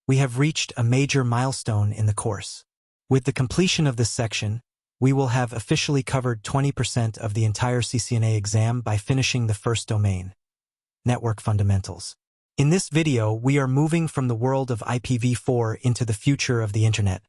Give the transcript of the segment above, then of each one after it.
We have reached a major milestone in the course. With the completion of this section, we will have officially covered 20% of the entire CCNA exam by finishing the first domain, Network Fundamentals. In this video, we are moving from the world of IPv4 into the future of the Internet,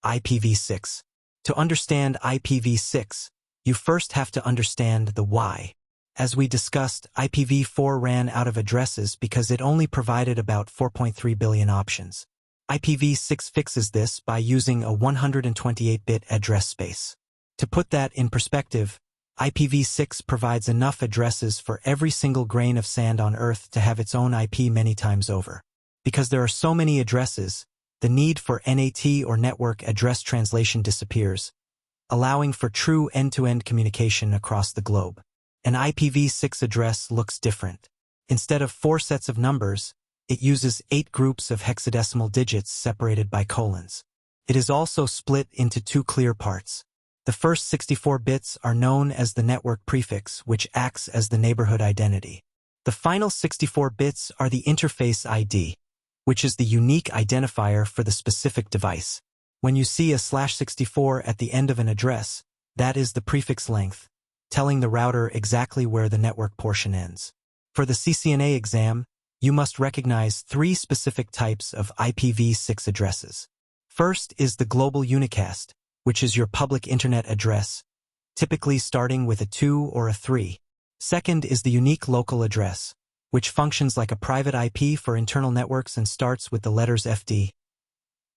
IPv6. To understand IPv6, you first have to understand the why. As we discussed, IPv4 ran out of addresses because it only provided about 4.3 billion options. IPv6 fixes this by using a 128-bit address space. To put that in perspective, IPv6 provides enough addresses for every single grain of sand on Earth to have its own IP many times over. Because there are so many addresses, the need for NAT or network address translation disappears, allowing for true end-to-end communication across the globe. An IPv6 address looks different. Instead of 4 sets of numbers, it uses 8 groups of hexadecimal digits separated by colons. It is also split into 2 clear parts. The first 64 bits are known as the network prefix, which acts as the neighborhood identity. The final 64 bits are the interface ID, which is the unique identifier for the specific device. When you see a /64 at the end of an address, that is the prefix length, telling the router exactly where the network portion ends. For the CCNA exam, you must recognize 3 specific types of IPv6 addresses. First is the global unicast, which is your public internet address, typically starting with a 2 or a 3. Second is the unique local address, which functions like a private IP for internal networks and starts with the letters FD.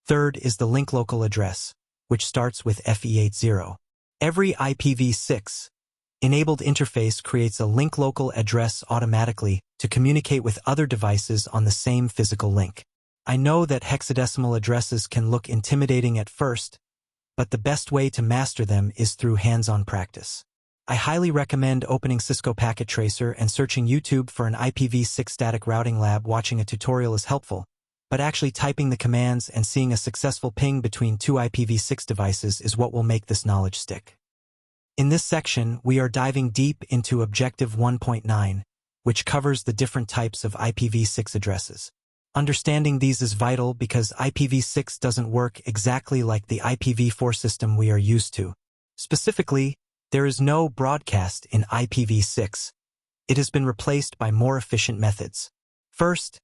Third is the link local address, which starts with FE80. Every IPv6 enabled interface creates a link local address automatically to communicate with other devices on the same physical link. I know that hexadecimal addresses can look intimidating at first, but the best way to master them is through hands-on practice. I highly recommend opening Cisco Packet Tracer and searching YouTube for an IPv6 static routing lab. Watching a tutorial is helpful, but actually typing the commands and seeing a successful ping between 2 IPv6 devices is what will make this knowledge stick. In this section, we are diving deep into Objective 1.9, which covers the different types of IPv6 addresses. Understanding these is vital because IPv6 doesn't work exactly like the IPv4 system we are used to. Specifically, there is no broadcast in IPv6. It has been replaced by more efficient methods. First,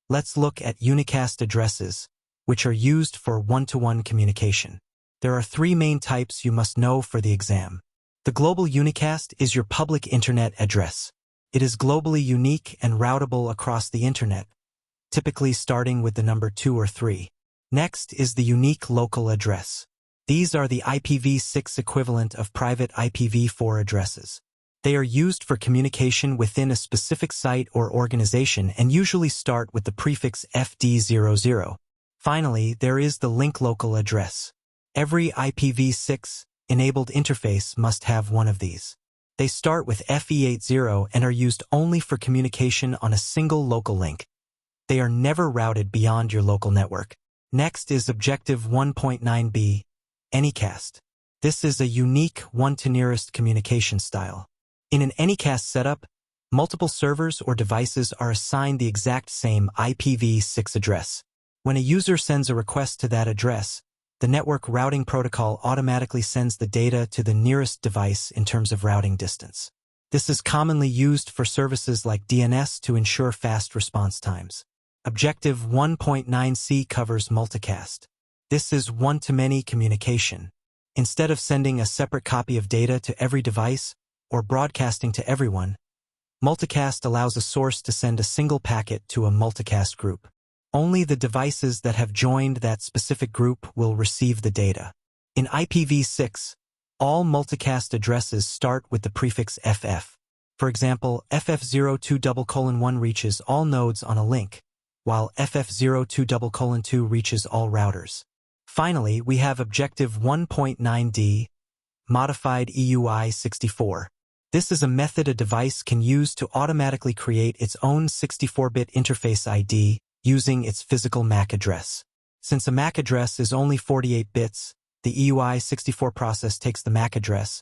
let's look at unicast addresses, which are used for one-to-one communication. There are 3 main types you must know for the exam. The global unicast is your public internet address. It is globally unique and routable across the internet, typically starting with the number 2 or 3. Next is the unique local address. These are the IPv6 equivalent of private IPv4 addresses. They are used for communication within a specific site or organization and usually start with the prefix FD00. Finally, there is the link local address. Every IPv6 enabled interface must have one of these. They start with FE80 and are used only for communication on a single local link. They are never routed beyond your local network. Next is Objective 1.9b, Anycast. This is a unique one-to-nearest communication style. In an Anycast setup, multiple servers or devices are assigned the exact same IPv6 address. When a user sends a request to that address, the network routing protocol automatically sends the data to the nearest device in terms of routing distance. This is commonly used for services like DNS to ensure fast response times. Objective 1.9c covers multicast. This is one-to-many communication. Instead of sending a separate copy of data to every device or broadcasting to everyone, multicast allows a source to send a single packet to a multicast group. Only the devices that have joined that specific group will receive the data. In IPv6, all multicast addresses start with the prefix FF. For example, FF02:1 reaches all nodes on a link, while FF02:2 reaches all routers. Finally, we have Objective 1.9d, Modified EUI-64. This is a method a device can use to automatically create its own 64-bit interface ID using its physical MAC address. Since a MAC address is only 48 bits, the EUI-64 process takes the MAC address,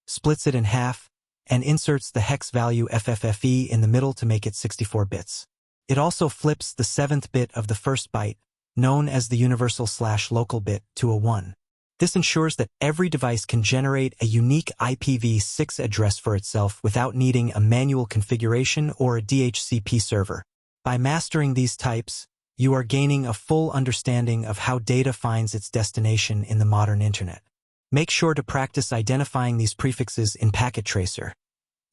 splits it in half, and inserts the hex value FFFE in the middle to make it 64 bits. It also flips the 7th bit of the first byte, known as the universal/local bit, to a 1. This ensures that every device can generate a unique IPv6 address for itself without needing a manual configuration or a DHCP server. By mastering these types, you are gaining a full understanding of how data finds its destination in the modern Internet. Make sure to practice identifying these prefixes in Packet Tracer,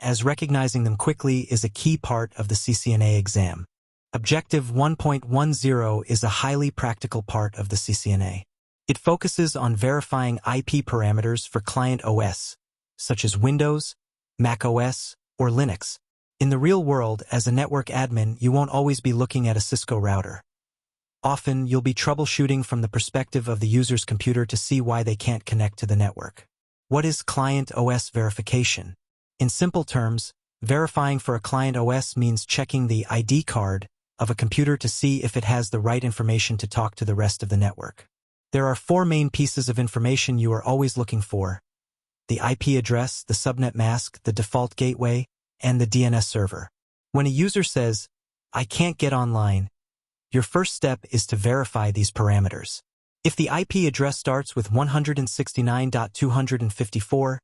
as recognizing them quickly is a key part of the CCNA exam. Objective 1.10 is a highly practical part of the CCNA. It focuses on verifying IP parameters for client OS, such as Windows, macOS, or Linux. In the real world, as a network admin, you won't always be looking at a Cisco router. Often, you'll be troubleshooting from the perspective of the user's computer to see why they can't connect to the network. What is client OS verification? In simple terms, verifying for a client OS means checking the ID card of a computer to see if it has the right information to talk to the rest of the network. There are 4 main pieces of information you are always looking for: the IP address, the subnet mask, the default gateway, and the DNS server. When a user says, "I can't get online," your first step is to verify these parameters. If the IP address starts with 169.254,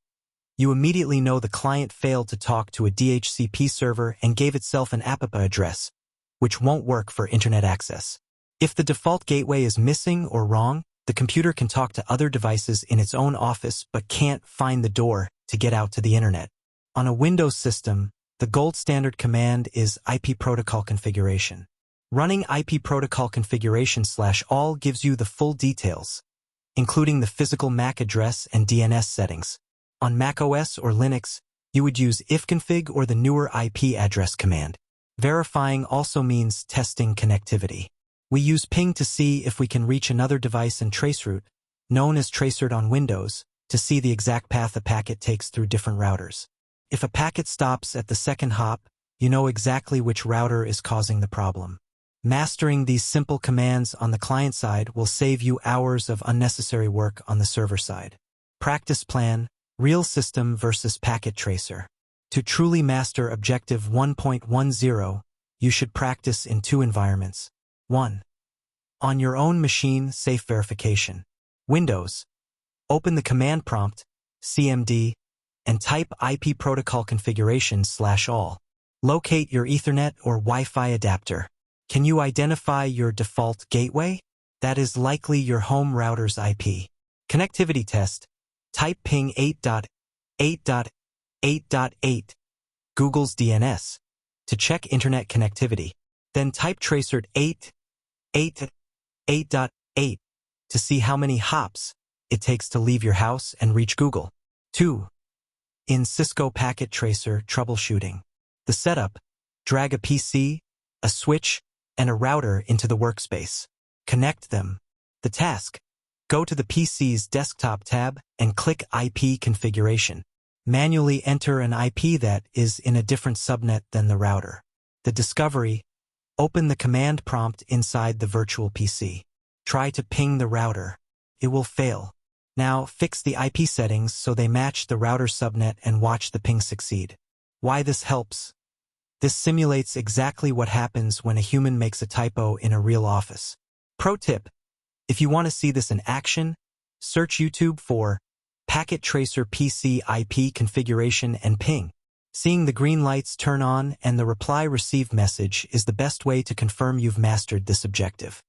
you immediately know the client failed to talk to a DHCP server and gave itself an APPA address, which won't work for Internet access. If the default gateway is missing or wrong, the computer can talk to other devices in its own office but can't find the door to get out to the Internet. On a Windows system, the gold standard command is IP protocol configuration. Running IP protocol configuration/all gives you the full details, including the physical MAC address and DNS settings. On macOS or Linux, you would use ifconfig or the newer IP address command. Verifying also means testing connectivity. We use ping to see if we can reach another device, and traceroute, known as traceroute on Windows, to see the exact path a packet takes through different routers. If a packet stops at the second hop, you know exactly which router is causing the problem. Mastering these simple commands on the client side will save you hours of unnecessary work on the server side. Practice plan: real system versus packet tracer. To truly master Objective 1.10, you should practice in 2 environments. 1. On your own machine, safe verification. Windows. Open the command prompt, CMD, and type IP protocol configuration/all. Locate your Ethernet or Wi-Fi adapter. Can you identify your default gateway? That is likely your home router's IP. Connectivity test. Type ping 8.8.8.8, Google's DNS, to check Internet connectivity. Then type traceroute 8.8.8 to see how many hops it takes to leave your house and reach Google. 2. In Cisco Packet Tracer troubleshooting. The setup: drag a PC, a switch, and a router into the workspace. Connect them. The task: go to the PC's desktop tab and click IP configuration. Manually enter an IP that is in a different subnet than the router. The discovery: open the command prompt inside the virtual PC. Try to ping the router. It will fail. Now fix the IP settings so they match the router subnet and watch the ping succeed. Why this helps? This simulates exactly what happens when a human makes a typo in a real office. Pro tip: if you want to see this in action, search YouTube for Packet Tracer PC IP configuration and ping. Seeing the green lights turn on and the reply received message is the best way to confirm you've mastered this objective.